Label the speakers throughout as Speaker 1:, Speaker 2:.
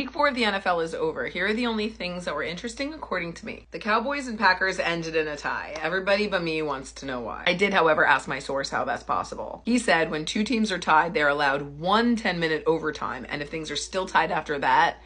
Speaker 1: Week 4 of the NFL is over. Here are the only things that were interesting according to me. The Cowboys and Packers ended in a tie. Everybody but me wants to know why. I did, however, ask my source how that's possible. He said when two teams are tied, they're allowed one 10-minute overtime, and if things are still tied after that,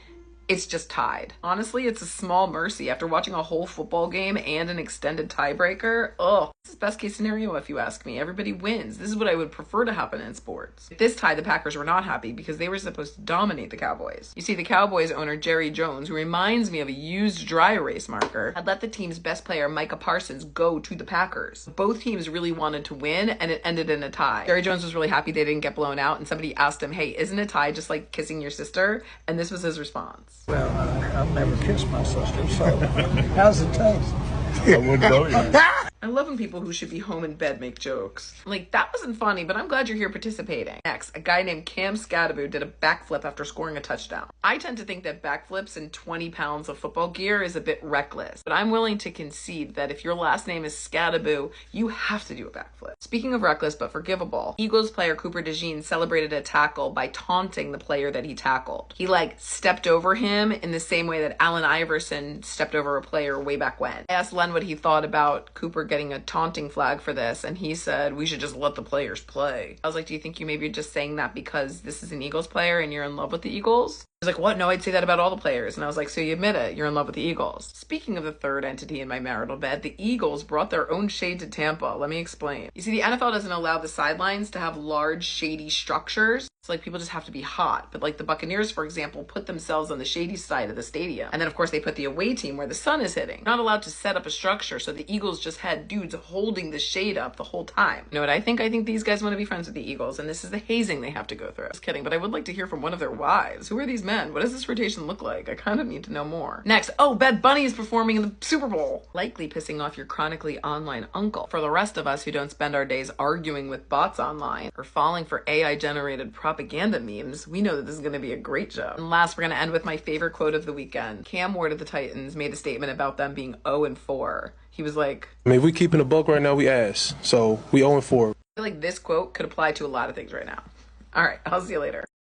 Speaker 1: it's just tied. Honestly, it's a small mercy after watching a whole football game and an extended tiebreaker. Ugh. This is best case scenario if you ask me. Everybody wins. This is what I would prefer to happen in sports. With this tie, the Packers were not happy because they were supposed to dominate the Cowboys. You see, the Cowboys owner Jerry Jones, who reminds me of a used dry erase marker, had let the team's best player Micah Parsons go to the Packers. Both teams really wanted to win and it ended in a tie. Jerry Jones was really happy they didn't get blown out, and somebody asked him, hey, isn't a tie just like kissing your sister? And this was his response.
Speaker 2: Well, I've never kissed my sister, so how's it taste?
Speaker 3: I wouldn't know you.
Speaker 1: I love when people who should be home in bed make jokes. Like, that wasn't funny, but I'm glad you're here participating. Next, a guy named Cam Scadaboo did a backflip after scoring a touchdown. I tend to think that backflips in 20 pounds of football gear is a bit reckless, but I'm willing to concede that if your last name is Scadaboo, you have to do a backflip. Speaking of reckless but forgivable, Eagles player Cooper DeJean celebrated a tackle by taunting the player that he tackled. He, stepped over him in the same way that Allen Iverson stepped over a player way back when. I asked Len what he thought about Cooper getting a taunting flag for this, and he said, we should just let the players play. I was like, do you think you maybe just saying that because this is an Eagles player and you're in love with the Eagles? He was like, what? No, I'd say that about all the players. And I was like, so you admit it, you're in love with the Eagles. Speaking of the third entity in my marital bed, the Eagles brought their own shade to Tampa. Let me explain. You see, the NFL doesn't allow the sidelines to have large, shady structures. So people just have to be hot. But the Buccaneers, for example, put themselves on the shady side of the stadium. And then of course they put the away team where the sun is hitting. Not allowed to set up a structure, so the Eagles just had dudes holding the shade up the whole time. You know what I think? I think these guys want to be friends with the Eagles, and this is the hazing they have to go through. Just kidding, but I would like to hear from one of their wives. Who are these men? What does this rotation look like? I kind of need to know more. Next, Bad Bunny is performing in the Super Bowl. Likely pissing off your chronically online uncle. For the rest of us who don't spend our days arguing with bots online or falling for AI-generated propaganda memes, we know that this is going to be a great show. And last, we're going to end with my favorite quote of the weekend. Cam Ward of the Titans made a statement about them being 0-4. He was like,
Speaker 3: I mean, if we keeping a buck right now, we ass. So we 0-4.
Speaker 1: I feel like this quote could apply to a lot of things right now. All right, I'll see you later.